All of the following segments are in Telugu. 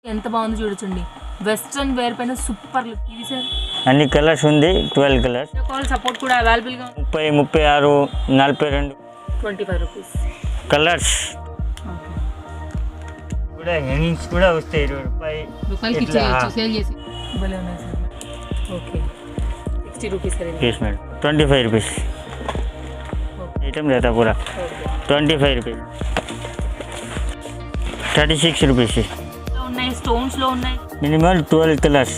ఎంత బాగుంది చూడొచ్చండి. వెస్ట్రన్ వేర్ పైన సూపర్ లుక్ ఇది సార్. అన్ని కలర్స్ ఉంది, 12 కలర్స్. కాల్ సపోర్ట్ కూడా అవైలబుల్ గా 30, 36, 42 25 రూపీస్ కలర్స్. కూడా హ్యాంగింగ్స్ కూడా వస్తాయి 20 రూపాయలకి ఇచ్చేయచ్చు సేల్ చేసి. భలే ఉన్నాయి సార్. ఓకే 60 రూపీస్ సార్ ఇది. yes మేడం 25 రూపీస్ ఐటమ్ रहता पूरा 25 రూపీస్ 36 రూపీస్ ఉన్నాయి. స్టోన్స్ లో ఉన్నాయి. మినిమం 12 కలర్స్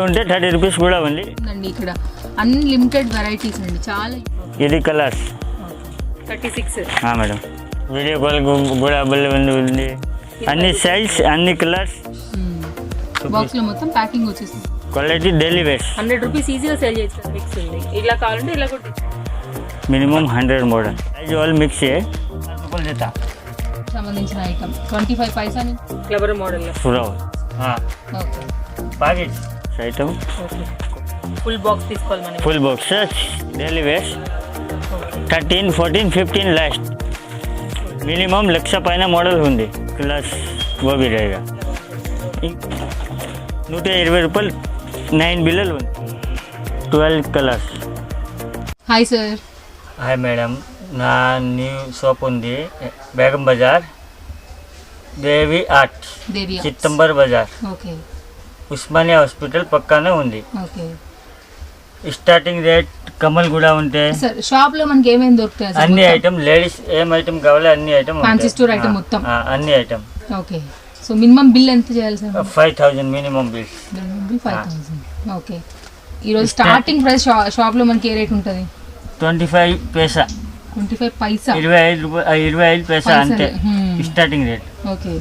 ఉంటే 30 రూపీస్ కూడా ఉంది అండి. ఇక్కడ అన్లిమిటెడ్ వెరైటీస్ అండి చాలా. ఇది కలర్స్ 36 మేడం. వీడియో కాల్ కూడా అవైలబుల్ ఉంది. అన్ని సైజ్ అన్ని కలర్స్. బాక్స్ లో మొత్తం ప్యాకింగ్ వచ్చేసింది. క్వాలిటీ డైలీ వేర్ 100 రూపీస్ ఈజీగా సేల్ చేయొచ్చు. మిక్స్ ఉంది. ఇలా కావాలంటే ఇలా కూడా minimum 100 model size all mix है రూపాయలు देता సంబంధించిన ఐటమ్ 25 పైసా నుంచి క్లవర్ మోడల్ లో पूरा okay packet item okay. Full box తీసుకోవాలి మనం. Full box daily wear 13, 14, 15 last. Minimum 1,00,000 పైన మోడల్ ఉంది. క్లాస్ वो भी रहेगा. 120 రూపాయలు 9 బిల్లలు ఉంది. 12 colours. Hi sir. Hi madam. నా న్యూ షాప్ ఉంది Begum Bazar, Devi art, Chittambar Bazar. Okay. Osmania hospital పక్కనే ఉంది. ఓకే. స్టార్టింగ్ రేట్ కమల్ కూడా ఉంటాయి. సార్ షాప్ లో మనకి ఏమేమి దొరుకుతాయి? అన్ని ఐటమ్ లేడీస్ ఏం ఐటమ్ కావాలో అన్ని ఐటమ్ ఫ్యాన్సీ స్టోర్ ఐటమ్ మొత్తం అన్ని item. Okay. So minimum bill ఎంత చేయాలి సార్? 5,000 minimum bill. 5,000. ఓకే. ఈరోజు స్టార్టింగ్ ప్రైస్ షాప్ లో మనకి ఏ రేట్ ఉంటుంది? 25 పైసా. 25 పైసా. 25 పైసా అంతే స్టార్టింగ్ రేట్. ఓకే.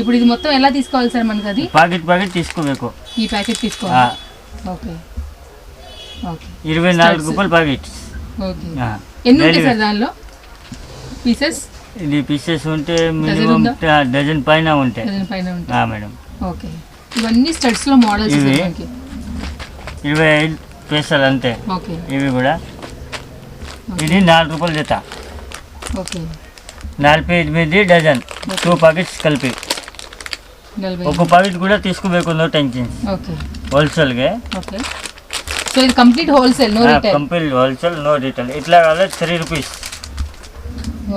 ఇప్పుడు ఇది మొత్తం ఎలా తీసుకోవాలి సార్ మనకి? అది ప్యాకెట్ తీసుకోಬೇಕು. ఈ ప్యాకెట్ తీసుకోవాలి. ఓకే. ఓకే. 24 రూపాయలు ప్యాకెట్. ఓకే. ఎన్ని ఉంటాయి సార్ దానిలో పీసెస్? ఇది పీసెస్ ఉంటే మినిమం డజన్ పైన ఉంటాయి. మేడం. ఓకే. ఇవన్నీ స్టడ్స్ లో మోడల్స్ ఇవి 25 పైసలు అంతే. ఓకే. ఇవి కూడా ఇది 4 రూపాయలు జత. ఓకే. 48 డజన్ 2 ప్యాకెట్స్ కలిపి. ఒక ప్యాకెట్ కూడా తీసుకోಬೇಕು, నో టెన్షన్. ఓకే. హోల్సేల్గా. ఓకే. సో ఇది complete wholesale, no retail? Complete wholesale, no retail. ఇట్లా కావాలి 3 రూపీస్.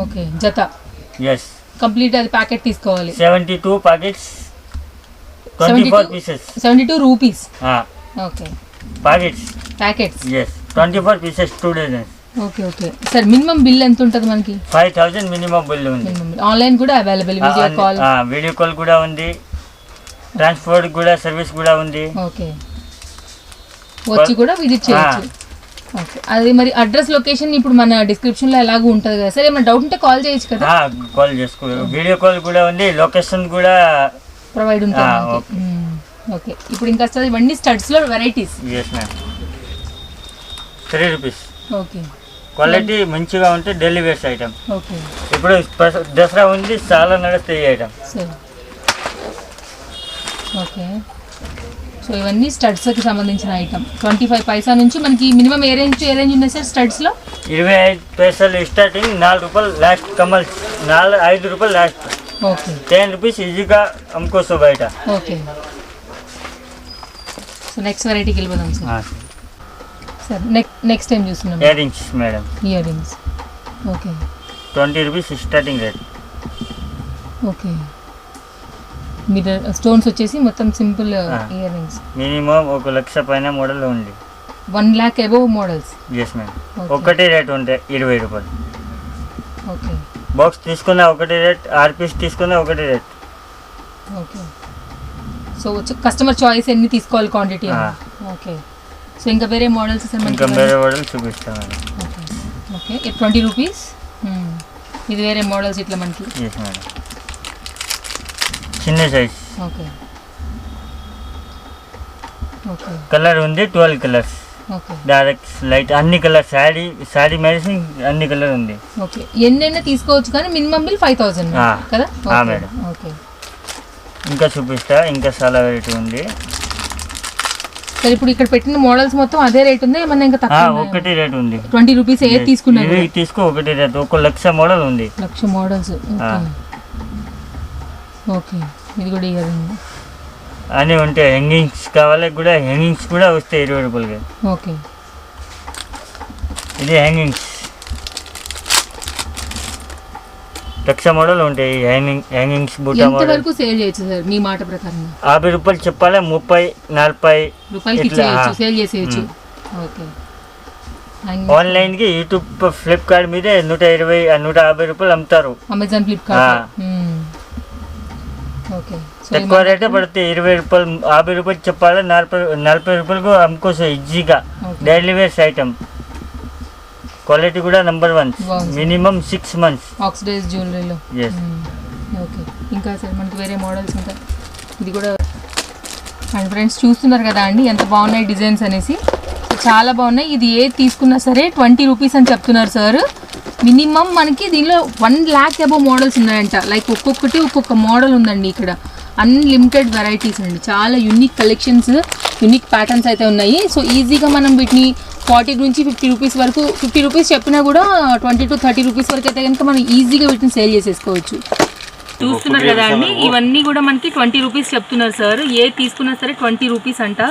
ఓకే. జత. ఎస్. కంప్లీట్ అది ప్యాకెట్ తీసుకోవాలి. 72 packets 24 pieces. 72 rupees. Okay. Packets. Yes. 24 pieces 2 dozens. Okay. Okay sir. Minimum bill ఎంత ఉంటుంది మనకి? 5,000 మినిమం బిల్ ఉంది. ఆన్లైన్ కూడా అవైలబుల్, వీడియో కాల్ కూడా ఉంది, ట్రాన్స్పోర్ట్ కూడా సర్వీస్ కూడా ఉంది. ఓకే. వచ్చి కూడా విజిట్ చేయొచ్చు. ఓకే. అది మరి అడ్రస్ లొకేషన్ ఇప్పుడు మన డిస్క్రిప్షన్ లో ఎలాగో ఉంటుంది కదా సార్, ఏమైనా డౌట్ ఉంటే కాల్ చేయొచ్చు కదా? కాల్ చేసుకో. వీడియో కాల్ కూడా ఉంది, లొకేషన్ కూడా ప్రొవైడ్ ఉంటుంది. ఓకే. ఇప్పుడు ఇంకా సార్ ఇవన్నీ స్టడ్స్ లో varieties. yes ma'am. 3 rupees. Okay. Quality మంచిగా ఉంటే డైలీ వేర్స్ ఐటమ్. ఓకే. ఇప్పుడు దసరా ఉంది, చాలా నడుస్తాయి ఐటమ్. సరే. ఓకే. సో ఇవన్నీ స్టడ్స్కి సంబంధించిన ఐటమ్. 25 పైసా నుంచి మనకి మినిమం ఏ రేంజ్ ఉన్నాయి సార్ స్టడ్స్లో? 25 పైసలు స్టార్టింగ్, 4 రూపాయలు లాస్ట్. కమల్ 5 రూపాయలు లాస్ట్. ఓకే. 10 రూపీస్ ఈజీగా అమ్ముకోవచ్చు బయట. ఓకే. సో నెక్స్ట్ వెరైటీకి వెళ్ళిపోదాం సార్. సార్ నెక్స్ట్ టైం చూస్తున్నాం ear rings madam. Ear rings. Okay. 20 rupees starting rate. Okay. మీరు స్టోన్స్ వచ్చేసి మొత్తం సింపుల్ ఇయర్ రింగ్స్. మినిమం 1,00,000 పైన మోడల్ ఉంది. 1 lakh above models. Yes madam. ఒకటి రేట్ ఉంటాయి 20 రూపాయలు. ఓకే. బాక్స్ తీసుకున్న ఒకటి రేట్, 6 పీస్ తీసుకున్న ఒకటి rate. Okay. So customer choice ఎన్ని తీసుకోవాలి క్వాంటిటీ. ఓకే. సో ఇంకా వేరే మోడల్స్ ఇంకా వేరే మోడల్ చూపిస్తాను. ఓకే. ఓకే. 20 రూపీస్. ఇది వేరే మోడల్స్ ఇట్లా మనకి. Yes madam. చిన్న సైజ్. ఓకే. ఓకే. కలర్ ఉంది 12 కలర్స్. ఓకే. డైరెక్ట్ లైట్ అన్ని కలర్, శారీ మెడిసిన్ అన్ని కలర్ ఉంది. ఓకే. ఎన్నైనా తీసుకోవచ్చు కానీ మినిమం బిల్ 5,000 కదా? మేడం. ఓకే. ఇంకా చూపిస్తా, ఇంకా చాలా వెరైటీ ఉంది. సరే ఇప్పుడు ఇక్కడ పెట్టిన మోడల్స్ మొత్తం అదే రేట్ ఉంది, ఏమన్నా ఇంకా తక్కువ? ఒకటి రేట్ ఉంది. 20 రూపీస్ ఏది తీసుకున్నారు? తీసుకో ఒకటి రేట్. 1,00,000 మోడల్ ఉంది. 1,00,000 మోడల్స్. ఓకే. ఇది కూడా ఇయర్ రింగ్. అన్నీ ఉంటాయి. హ్యాంగింగ్స్ కావాలి కూడా, హ్యాంగింగ్స్ కూడా వస్తాయి 20 రూపాయలకి. ఓకే, ఇది హ్యాంగింగ్స్ లక్ష మోడల్ ఉంటాయి. హ్యాంగింగ్స్ బూటా ఎంత మోడల్ వరకు సేల్ చేయొచ్చు సార్ మీ మాట ప్రకారం? 50 రూపాయలు చెప్పాలి, 30-40 రూపాయలకి ఇచ్చేయచ్చు, సేల్ చేసేయచ్చు. ఓకే, ఆన్లైన్కి యూట్యూబ్ ఫ్లిప్కార్ట్ మీదే 120-150 రూపాయలు అమ్ముతారు. Amazon, Flipkart. ఓకే, ఎక్కువ రేటే పడుతుంది. 20 రూపాయలు 50 రూపాయలు చెప్పాలి, 40 రూపాయలకు అమ్ముకోవచ్చు ఈజీగా. డైలీ వేర్స్ ఐటమ్, క్వాలిటీ కూడా నెంబర్ 1, మినిమం 6 months. ఆక్సిడైజ్ జ్యువెలరీలో. ఓకే, ఇంకా సార్ మనకి వేరే మోడల్స్ ఉంటాయి. ఇది కూడా అండ్ ఫ్రెండ్స్ చూస్తున్నారు కదా అండి ఎంత బాగున్నాయి డిజైన్స్ అనేసి, చాలా బాగున్నాయి. ఇది ఏది తీసుకున్నా సరే 20 రూపీస్ అని చెప్తున్నారు సార్. మినిమం మనకి దీనిలో 1 lakh అబౌవ్ మోడల్స్ ఉన్నాయంట. లైక్ ఒక్కొక్కటి ఒక్కొక్క మోడల్ ఉందండి ఇక్కడ. అన్లిమిటెడ్ వెరైటీస్ అండి, చాలా యూనిక్ కలెక్షన్స్, యూనిక్ ప్యాటర్న్స్ అయితే ఉన్నాయి. సో ఈజీగా మనం వీటిని 40 నుంచి 50 రూపీస్ వరకు, 50 రూపీస్ చెప్పినా కూడా 20 to 30 రూపీస్ వరకు అయితే కనుక మనం ఈజీగా వీటిని సేల్ చేసేసుకోవచ్చు. చూస్తున్నారు కదా అండి, ఇవన్నీ కూడా మనకి 20 రూపీస్ చెప్తున్నారు సార్. ఏ తీసుకున్నా సరే 20 రూపీస్ అంట.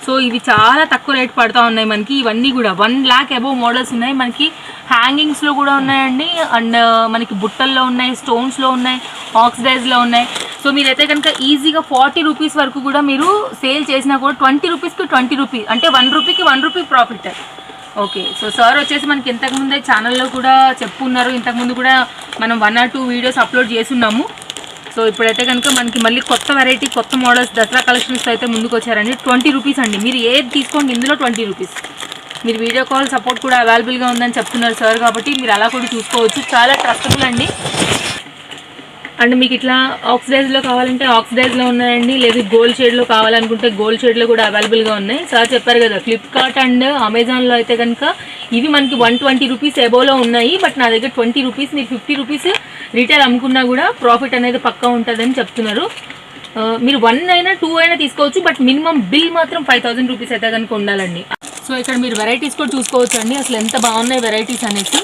సో ఇవి చాలా తక్కువ రేట్ పడుతూ ఉన్నాయి మనకి. ఇవన్నీ కూడా 1 lakh అబౌవ్ మోడల్స్ ఉన్నాయి మనకి. హ్యాంగింగ్స్లో కూడా ఉన్నాయండి, అండ్ మనకి బుట్టల్లో ఉన్నాయి, స్టోన్స్లో ఉన్నాయి, ఆక్సిడైజ్లో ఉన్నాయి. సో మీరైతే కనుక ఈజీగా 40 రూపీస్ వరకు కూడా మీరు సేల్ చేసినా కూడా 20 రూపీస్కి 20 రూపీ అంటే 1 రూపీకి 1 rupee profit. Okay, so sir వచ్చేసి మనకి ఇంతకుముందే ఛానల్లో కూడా చెప్పున్నారు. ఇంతకుముందు కూడా మనం 1 or 2 వీడియోస్ అప్లోడ్ చేస్తున్నాము. సో ఇప్పుడైతే కనుక మనకి మళ్ళీ కొత్త వెరైటీ, కొత్త మోడల్స్, దసరా కలెక్షన్స్ అయితే ముందుకు వచ్చారండి. 20 రూపీస్ అండి. మీరు ఏది తీసుకోండి ఇందులో 20 రూపీస్. మీరు వీడియో కాల్ సపోర్ట్ కూడా అవైలబుల్గా ఉందని చెప్తున్నారు సార్, కాబట్టి మీరు అలా కూడా చూసుకోవచ్చు. చాలా ట్రస్టబుల్ అండి. అండ్ మీకు ఇట్లా ఆక్సిడైజ్లో కావాలంటే ఆక్సిడైజ్లో ఉన్నాయండి, లేదు గోల్డ్ షేడ్లో కావాలనుకుంటే గోల్డ్ షేడ్లో కూడా అవైలబుల్గా ఉన్నాయి. సార్ చెప్పారు కదా ఫ్లిప్కార్ట్ అండ్ అమెజాన్లో అయితే కనుక ఇవి మనకి 120 రూపీస్ ఎబోలో ఉన్నాయి. బట్ నా దగ్గర 20 రూపీస్, మీరు 50 రూపీస్ రీటైల్ అమ్ముకున్నా కూడా ప్రాఫిట్ అనేది పక్కా ఉంటుందని చెప్తున్నారు. మీరు 1 అయినా 2 అయినా తీసుకోవచ్చు, బట్ మినిమం బిల్ మాత్రం 5000 రూపీస్ అయితే కనుక ఉండాలండి. సో ఇక్కడ మీరు వెరైటీస్ కూడా చూసుకోవచ్చు అండి, అసలు ఎంత బాగున్నాయి వెరైటీస్ అనేసి.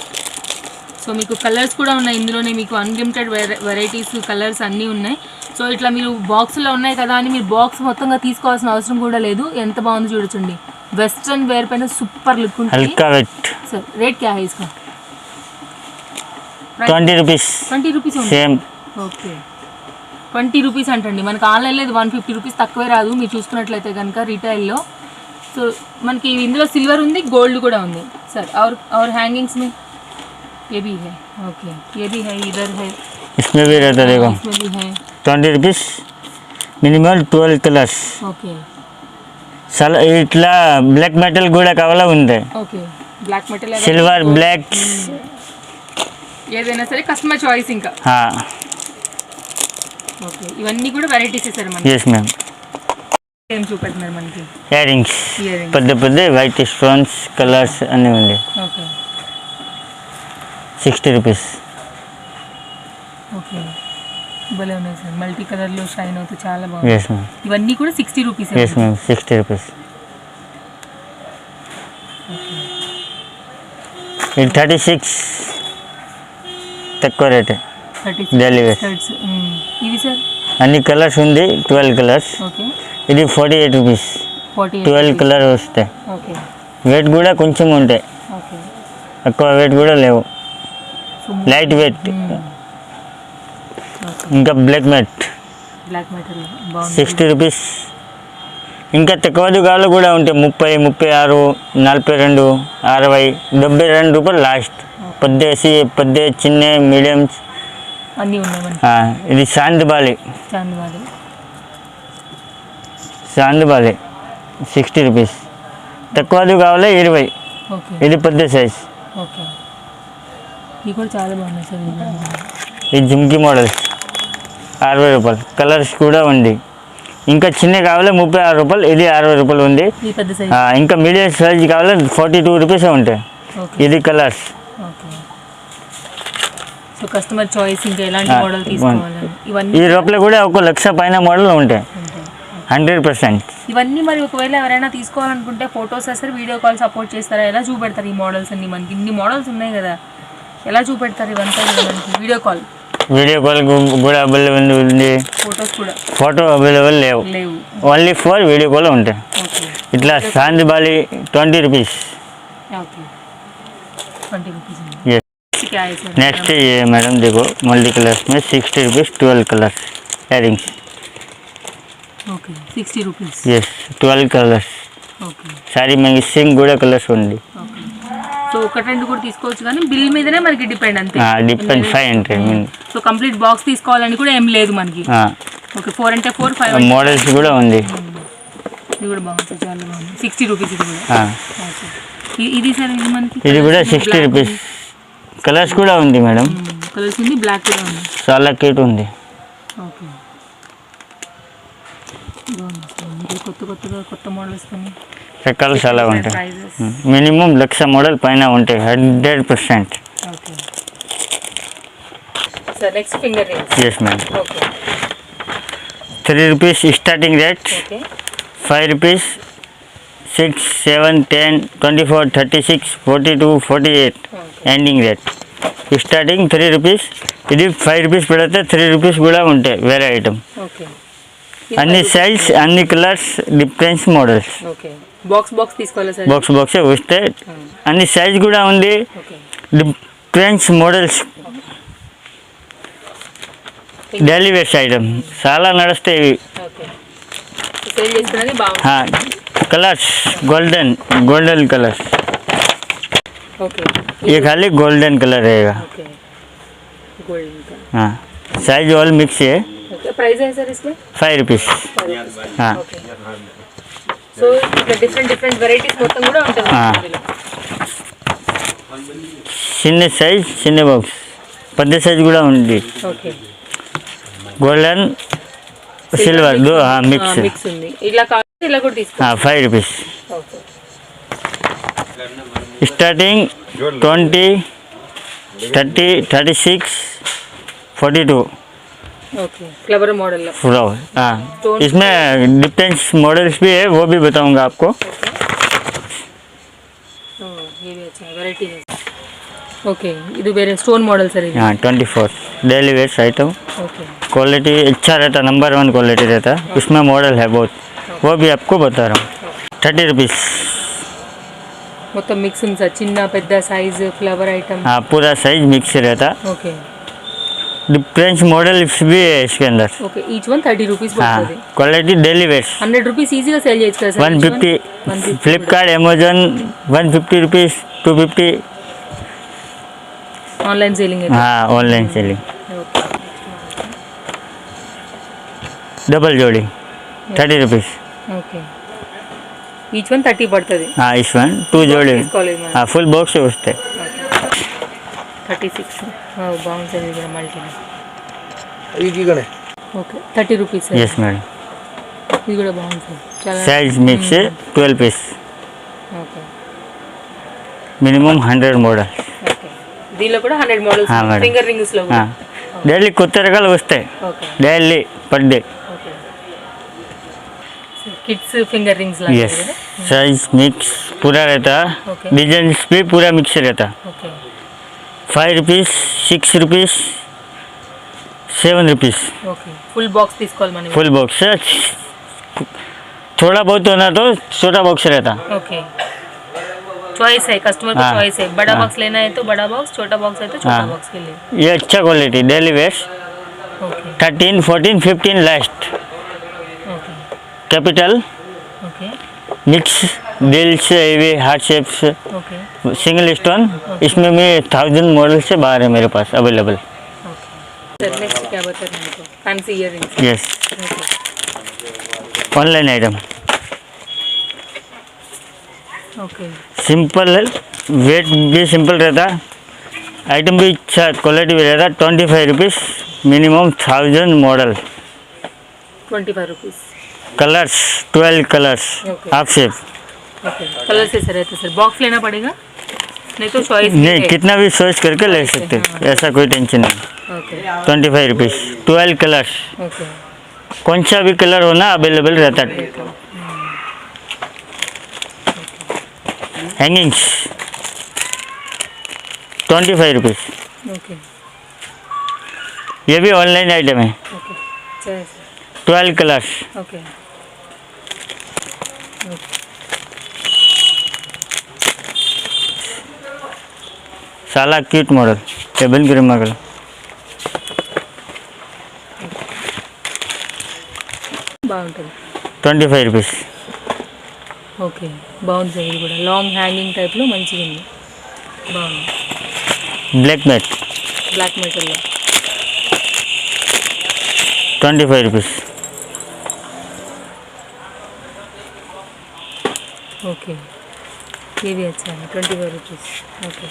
సో మీకు కలర్స్ కూడా ఉన్నాయి ఇందులోనే, మీకు అన్లిమిటెడ్ వెరైటీస్, కలర్స్ అన్నీ ఉన్నాయి. సో ఇట్లా మీరు బాక్స్లో ఉన్నాయి కదా అని మీరు బాక్స్ మొత్తంగా తీసుకోవాల్సిన అవసరం కూడా లేదు. ఎంత బాగుంది చూడొచ్చండి. వెస్ట్రన్ వేర్ పైన సూపర్ లుక్ ఉంటుంది. సార్ రేట్ క్యా హై ఇస్కా? 20 rupees. 20 rupees same. Okay, 20 rupees అంటండి. మనకి ఆన్లైన్లో 150 రూపీస్ తక్కువే రాదు మీరు చూసుకున్నట్లయితే కనుక రీటైల్లో. సో మనకి ఇందులో సిల్వర్ ఉంది, గోల్డ్ కూడా ఉంది సార్. और हैंगिंग्स में ये भी है. ओके, ये भी है, इधर है, इसमें भी रहता है, देखो इसमें भी है. 20 రూపీస్, మినిమం 12 కలర్స్. ఓకే, ఇట్లా బ్లాక్ మెటల్ కూడా కావాలా ఉంది. Okay, black metal, silver, black ఏదైనా సరే కస్టమర్ చాయిస్ ఇంకా. ఓకే, ఇవన్నీ కూడా వెరైటీస్ సార్ మనకి. Yes ma'am. ఏం చూపెడుతున్నారు మనకి? ఇయర్ రింగ్స్, పెద్ద పెద్ద వైట్ స్టోన్స్, కలర్స్ అన్నీ ఉంది. Okay, 60 rupees. ఓకే, భలే ఉన్నాయి సార్, మల్టీ కలర్లో షైన్ అవుతూ చాలా బాగుంది. Yes ma'am. ఇవన్నీ కూడా 60 రూపీస్. Yes ma'am, 60 rupees. ఇది 36, తక్కువ రేట్, డైలీ వేర్. ఇవి సార్ అన్ని కలర్స్ ఉంది, 12 కలర్స్. ఓకే, ఇది 48 రూపీస్. 12 కలర్ వస్తాయి. ఓకే, వెయిట్ కూడా కొంచెం ఉంటాయి, ఓకే, ఎక్కువ వెయిట్ కూడా లేవు, లైట్ వెయిట్. ఇంకా బ్లాక్ మెట్, 60 రూపీస్. ఇంకా తక్కువ దుకాణాలు కూడా ఉంటాయి, 30, 36, 42, 60, 72 రూపాయలు లాస్ట్. పెద్ద చిన్న మీడియంస్ అన్నీ ఉన్నాయి. ఇది చాందిబాలి, 60 రూపీస్. తక్కువ కావాలి 20. ఇది పెద్ద సైజ్. ఓకే, ఇది కూడా చాలా బాగున్నాయి సార్. ఇది జుమ్కీ మోడల్స్ 60 రూపాయలు, కలర్స్ కూడా ఉంది. ఇంకా చిన్న కావాలి 36 రూపాయలు, ఇది 60 రూపాయలు ఉంది. ఇంకా మీడియం సైజ్ కావాలి 42 రూపీస్ ఉంటాయి. ఇది కలర్స్. సో కస్టమర్ చాయిస్ ఇంకా ఎలాంటి మోడల్ తీసుకోవాలి. ఇవన్నీ ఈ రూపాయలు కూడా 1 లక్ష పైన మోడల్ ఉంటాయి 100%. ఇవన్నీ మరి ఒకవేళ ఎవరైనా తీసుకోవాలనుకుంటే ఫొటోస్ వేస్తారు, వీడియో కాల్ సపోర్ట్ చేస్తారా? ఎలా చూపెడతారు ఈ మోడల్స్ అన్ని? మనకి ఇన్ని మోడల్స్ ఉన్నాయి కదా, ఎలా చూపెడతారు ఇవంతా మనకి? వీడియో కాల్ వీడియో కాల్ కూడా అవైలబుల్ ఉంది, ఫొటోస్ కూడా ఫోటో అవైలబుల్ లేవు, లేవు. ఓన్లీ ఫర్ వీడియో కాల్ ఉంటాయి. ఓకే ఇట్లా Chand Bali 20 rupees. Okay 20 rupees yes. क्या है सर? नेक्स्ट ये मैडम देखो मल्टी कलर्स में 60 rupees 12 colours earrings. Okay 60 rupees. Yes 12 colours. Okay sorry matching కూడా కలర్స్ ఉంది. ఓకే సో ఒకటి రెండు కూడా తీసుకోవచ్చు కానీ బిల్ మీదనే మనకి డిపెండ్ అంతే. డిపెండ్ 500. సో కంప్లీట్ బాక్స్ తీసుకోవాలని కూడా ఏం లేదు మనకి. ఓకే 4 అంటే 4, 5 మోడల్స్ కూడా ఉంది. ఇది కూడా బాగుంది, చాలా బాగుంది. 60 రూపీస్ ఇది కూడా. ఓకే ఇది సార్ ఇది మనకి ఇది కూడా 60 రూపీస్. కలర్స్ కూడా ఉంది మేడం, కలర్స్ ఉంది, బ్లాక్ కూడా ఉంది, చాలా క్యూట్ ఉంది. ఓకే బాగుంది. కొత్త మోడల్స్ కానీ రకాలు చాలా ఉంటాయి. మినిమం 1,00,000 మోడల్ పైన ఉంటాయి 100%. Okay sir next finger rings. Yes madam. Okay 3 rupees starting rate, okay 5 rupees 6, 7, 10, 24, 36, 42, 48 ending rate. Starting 3 rupees. ఇది 5 रुपीस పడితే 3 रुपीस కూడా ఉంటాయి వేరే ఐటమ్. ఓకే అన్ని సైజ్ అన్ని colours difference models. Okay box తీసుకోవాలా సార్? బాక్స్ వస్తే అన్ని సైజ్ కూడా ఉంది, okay difference models. Daily wears item చాలా నడుస్తాయి ఇవి. ఓకే సేల్ చేసుకునేది బాగుంది. Colours golden colours. ओके ये खाली गोल्डन कलर रहेगा. ओके गोल्डन का. हाँ साइज ऑल मिक्स है. ओके प्राइस है सर इसमें 5 रुपीस. हाँ ఓకే సో ఇట్లా డిఫరెంట్ వెరైటీస్ మొత్తం కూడా ఉంటుంది ఇందులో. చిన్న సైజ్ చిన్న బాక్స్, పెద్ద సైజ్ కూడా ఉంది. ఓకే గోల్డెన్ సిల్వర్ దో మిక్స్. మిక్స్ ఉంది. ఇలా కావాలి ఇలా కూడా తీసుకో. 5 rupees. Okay starting 20, 30, 36, 42 okay flower model లో. फ्लावर. हाँ इसमें डिफरेंस मॉडल्स भी है, वो भी बताऊंगा आपको. ये भी अच्छा वैरायटी है. ओके ఇది వేరే స్టోన్ మోడల్ సార్ ఇది. हाँ 24 daily wears item. Okay quality अच्छा रहता, नंबर 1 क्वालिटी रहता. उसमें मॉडल है बहुत, वो भी आपको बता रहा हूँ. 30 रुपीस. మొత్తం మిక్స్ ఉంది సార్, చిన్న పెద్ద సైజ్ ఫ్లవర్ ఐటమ్. हाँ पूरा साइज मिक्स रहता. ఓకే डिफरेंस मॉडल भी है इसके अंदर. ఓకే ఈచ్ వన్ 30 రూపీస్ हाँ పడుతుంది. Quality daily wears. 100 రూపీస్ ఈజీగా సేల్ చేయొచ్చు కదా sir? 150. 150 Flipkart Amazon 150 rupees 250. Online selling है. हाँ ऑनलाइन सेलिंग. ఓకే डबल जोड़ी 30 रुपीस. ఓకే ఈచ్ వన్ 30 పడుతుంది. हाँ इस वन 2 जोड़ी. తీసుకోవాలి మనం. हाँ फुल बॉक्स है उससे. 36 బాగుంది సార్ ఇది కూడా మల్టీ. ఇది గనే okay 30 rupees sir. Yes madam. ఇది కూడా బాగుంది సార్ చాలా. साइज मिक्स है 12 piece. Okay minimum 100 model. Okay దీనిలో కూడా 100 మోడల్స్ हाँ मैडम. ఫింగర్ రింగ్స్ లో కూడా. हाँ डेली కొత్త రకాలు వస్తాయి okay daily per day. Okay kids finger rings లాగా यस కదా. साइज मिक्स पूरा रहता. Okay. डिजाइन भी पूरा मिक्स रहता. Okay 5 rupees 6 rupees 7 rupees. Okay full box తీసుకోవాలి మనం. फुल बॉक्स है. थोड़ा बहुत होना तो छोटा बॉक्स रहता. ओके चॉइस है, कस्टमर को हाँ, चॉइस है. बड़ा हाँ. बॉक्स लेना है तो बड़ा बॉक्स, छोटा बॉक्स है तो छोटा हाँ. बॉक्स के लिए. ये अच्छा quality daily wears. Okay 13, 14, 15 last. Okay capital okay mix दिल्स heavy heart shapes okay single stone. इसमें मैं 1000 मॉडल से बाहर है मेरे पास अवेलेबल. ओके सर नेक्स्ट क्या बता रहे हैं? तो fancy earrings. Yes okay online item. Okay simple weight भी सिंपल रहता, आइटम भी अच्छा क्वालिटी भी रहता. 25 rupees minimum 1000 model. 25 rupees. Colours 12 colours Okay. Half shape. Okay colour से सर रहता सर. बॉक्स लेना पड़ेगा नहीं तो चॉइस नहीं कितना भी सोच करके ले सकते, ऐसा कोई टेंशन नहीं. Okay 25 rupees 12 colours. ओके कौन सा भी कलर होना अवेलेबल रहता. Hangings 25 rupees. ओके ये भी ऑनलाइन आइटम है। ओके चलिए 12 कलर्स। ओके చాలా cute model double green model బాగుంటుంది 25 రూపీస్ ఓకే బాగుంది సార్ ఇది కూడా లాంగ్ హ్యాంగింగ్ టైప్లో మంచిగా ఉంది బాగుంది బ్లాక్ మ్యాట్ బ్లాక్ మెటల్లో 25 రూపీస్ ओके ये भी अच्छा है 25 रुपीज़ ओके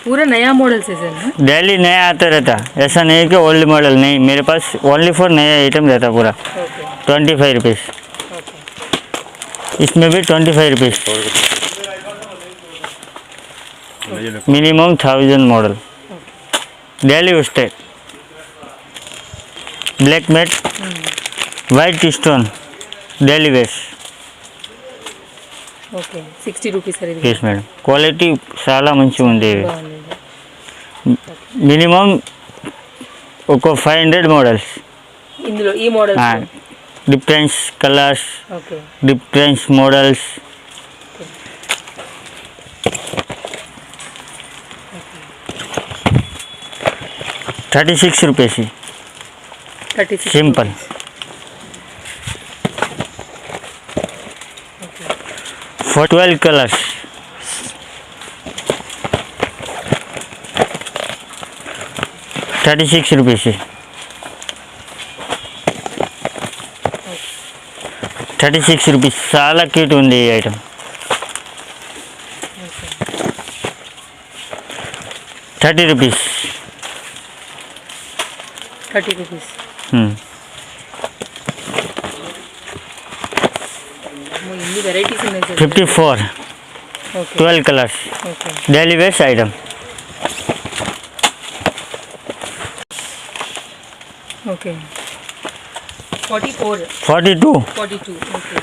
पूरा नया मॉडल से सर ना डेली नया आता रहता, ऐसा नहीं है कि ओल्ड मॉडल नहीं, मेरे पास ओनली फॉर नया आइटम रहता पूरा। Okay 25 rupees. ओके इसमें भी 25 रुपीस। मिनिमम 1000 मॉडल डेली उस्टे black matte white stone daily वेस्ट ఓకే 60 రూపీస్ సార్ ఇది ఎస్ మేడం క్వాలిటీ చాలా మంచిగా ఉంది ఇవి బాగుంది మినిమం ఒక 500 మోడల్స్ ఇందులో ఈ model difference colours okay difference models ₹36 36 simple for 12 colors ₹36 ₹36 చాలా క్యూట్ ఉంది ఈ ఐటమ్ 30 రూపీస్ 30 రూపీస్ ఇన్ని వెరైటీస్ ఉన్నాయి sir 54 okay 12 colours okay daily wears item okay 44 42 42 okay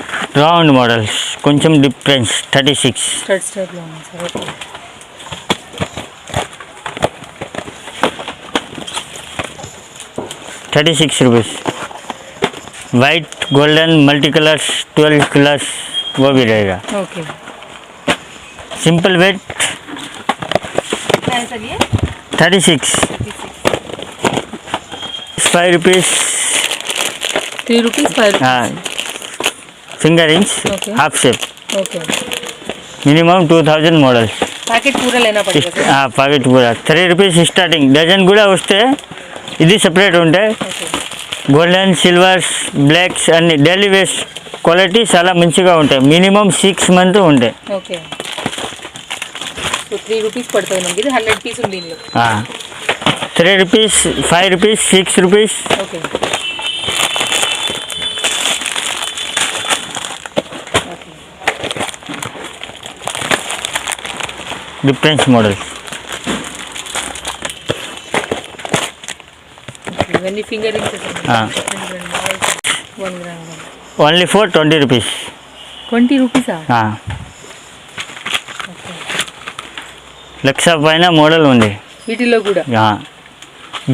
round models కొంచెం డిఫరెన్స్ 36 స్టడ్ స్టడ్లో ఉంది సార్ okay 36 rupees white golden multi colours 12 colours वो भी रहेगा ओके सिंपल वेट क्या है सर ये 36 5 रुपीस 3 रुपीस 5 हाँ finger rings Okay. Half shape okay minimum 2000 models packet पूरा लेना पड़ेगा सर हाँ पैकेट पूरा 3 रुपीस स्टार्टिंग डजन కూడా వస్తే ఇది సెపరేట్ ఉంటాయి ఓకే గోల్డెన్ సిల్వర్స్ బ్లాక్స్ అన్ని డైలీ వేస్ట్ క్వాలిటీ చాలా మంచిగా ఉంటాయి మినిమం 6 మంత్ ఉంటాయి ఓకే సో 3 రూపీస్ పడుతుంది మనకి ఇది 100 పీస్ ఉంది ఇందులో 3 rupees 5 rupees 6 rupees okay difference models ఇవన్నీ finger rings 1 gram only for 20 rupees 20 రూపీసా లక్ష పైన మోడల్ ఉంది వీటిలో కూడా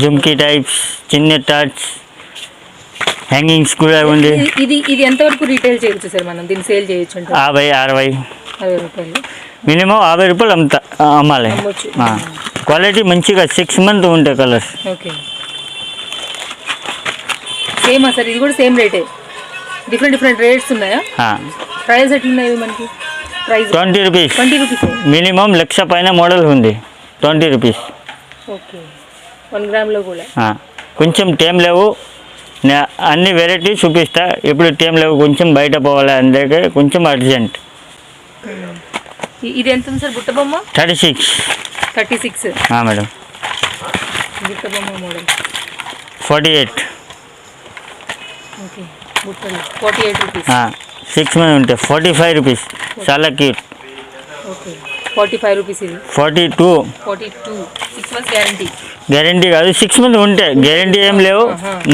జుమ్కీ టైప్స్ చిన్న టచ్ హ్యాంగింగ్స్ కూడా ఉంది ఇది ఇది ఎంతవరకు రీటైల్ చేయొచ్చు సార్ మనం దీన్ని సేల్ చేయొచ్చు అంటే 50 60 రూపాయలు మినిమం 50 రూపాయలు అమ్మాలి అమ్మొచ్చు. క్వాలిటీ మంచిగా 6 మంత్ ఉంటాయి కలర్స్ ఓకే సేమ్ సార్ ఇది కూడా సేమ్ రేటే డిఫరెంట్ డిఫరెంట్ రేట్స్ ఉన్నాయా ప్రైస్ ఎట్లున్నాయి మనకి ప్రైస్ 20 रुपीस 20 రూపీస్ మినిమం లక్ష పైన మోడల్ ఉంది 20 रुपीस ఓకే 1 గ్రామ్లో కూడా కొంచెం టైం లేవు అన్ని వెరైటీ చూపిస్తా ఇప్పుడు టైం లేవు కొంచెం బయట పోవాలి అందుకే కొంచెం అర్జెంట్ ఇది ఎంత ఉంది సార్ బుట్ట బొమ్మ 36 మేడం బుట్ట బొమ్మ మోడల్ 48 ఓకే బుట్టలు 48 రూపీస్ 6 మంత్ ఉంటాయి 45 రూపీస్ చాలా క్యూట్ ఓకే 45 రూపీస్ ఇది 42 42 6 మంత్స్ గ్యారంటీ గ్యారంటీ కాదు 6 మంత్ ఉంటాయి గ్యారంటీ ఏం లేవు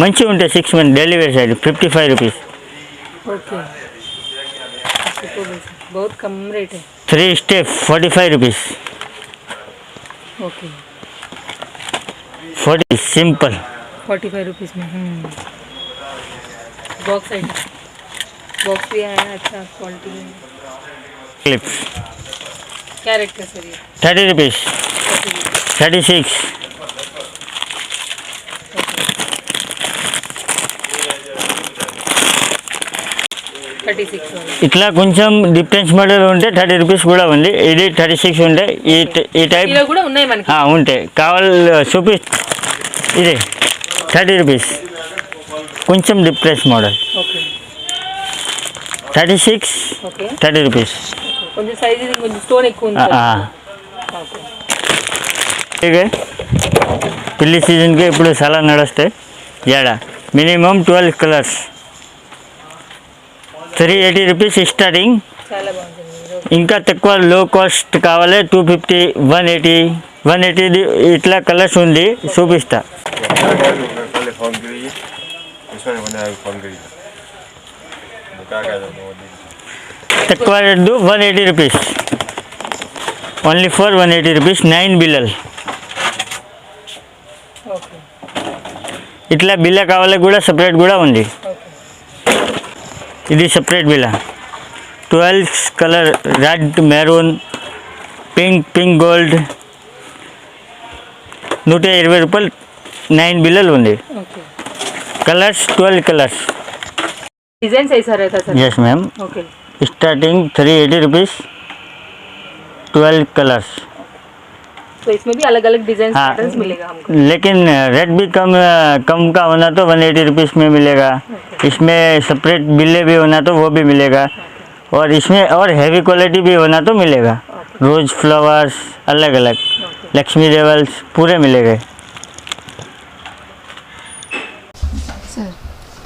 మంచిగా ఉంటాయి 6 month delivery side 55 rupees okay बहुत कम रेट है 3 step 45 rupees okay 40 simple 45 rupees में। बॉक्स आइटम, बॉक्स भी आया है, अच्छा क्वालिटी में। क्लिप्स क्या रेट का सर ये? 30 रुपीज़ 36 36 वाला। ఇట్లా కొంచెం డిఫరెన్స్ మోడల్ ఉంటే 30 రూపీస్ కూడా ఉంది. ఇది 36 ఉంటాయి. ఈ టైప్ ఇలా కూడా ఉన్నాయి మనకి. ఉంటాయి. కావాలి చూపి. ఇది 30 రూపీస్ కొంచెం difference model. Okay 36 okay 30 rupees. కొంచెం సైజ్ ఇది కొంచెం స్టోన్ ఎక్కువ ఉంది. ఓకే ठीक है పిల్లి సీజన్కి ఇప్పుడు చాలా నడుస్తాయి. ఏడ మినిమం 12 కలర్స్ 380 రూపీస్ స్టార్టింగ్. చాలా బాగుంటుంది. ఇంకా తక్కువ లో కాస్ట్ కావాలి 250 180 ఇట్లా కలర్స్ ఉంది చూపిస్తా. తక్కువ rate 180 rupees only for 180 rupees 9 బిల్లలు. ఓకే ఇట్లా బిల్ల కావాలి కూడా సపరేట్ కూడా ఉంది. ఓకే ఇది సపరేట్ బిల్ల 12 colour red maroon pink gold 120 రూపాయలు 9 బిల్లలు ఉంది. Okay colours 12 colours. डिजाइन ऐसा रहता sir? Yes ma'am. Okay starting 380 rupees 12 colours. तो इसमें भी अलग अलग डिजाइन पैटर्न्स मिलेगा हमको. लेकिन रेट भी कम का होना तो 180 रुपीज़ में मिलेगा. इसमें सेपरेट बिल्ले भी होना तो वो भी मिलेगा. और इसमें और हैवी क्वालिटी भी होना तो मिलेगा. रोज़ फ्लावर्स अलग अलग लक्ष्मी लेवल्स पूरे मिलेंगे. Sir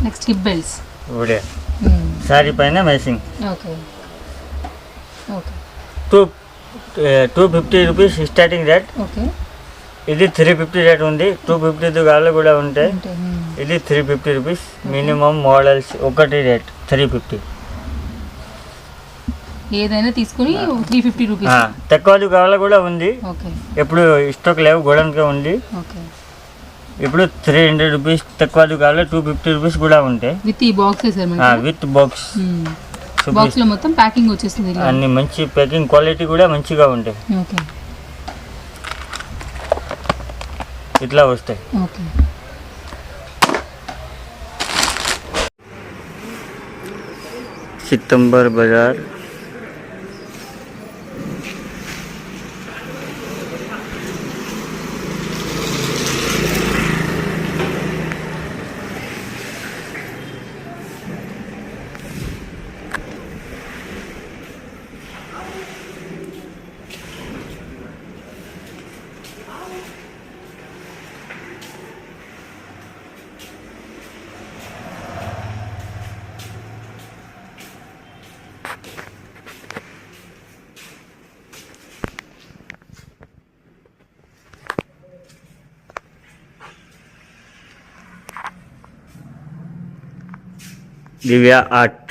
next hip belts. बढ़िया सारी पहने मैचिंग. ओके ओके तो 250 రూపీస్ స్టార్టింగ్ రేట్. ఓకే ఇది 350 రేట్ ఉంది. 250 కావాలి కూడా ఉంటాయి. ఇది 350 రూపీస్ మినిమం మోడల్స్ ఒకటి రేట్ 350. ఏదైనా తీసుకుని 350 రూపీస్. తక్కువది కావాలి కూడా ఉంది. ఓకే ఎప్పుడు స్టాక్ లేవు గోడౌన్కే ఉంది. ఓకే ఇప్పుడు 300 రూపీస్ తక్కువది కావాలి 250 రూపీస్ కూడా ఉంటాయి. విత్ ఈ బాక్స్ సార్ మనకి. With box. బాక్స్ లో మొత్తం ప్యాకింగ్ వచ్చేస్తుంది. అన్ని మంచి ప్యాకింగ్ క్వాలిటీ కూడా మంచిగా ఉంటాయి. ఓకే ఇట్లా వస్తాయి. ఓకే सितंबर बाजार दिव्या आर्ट.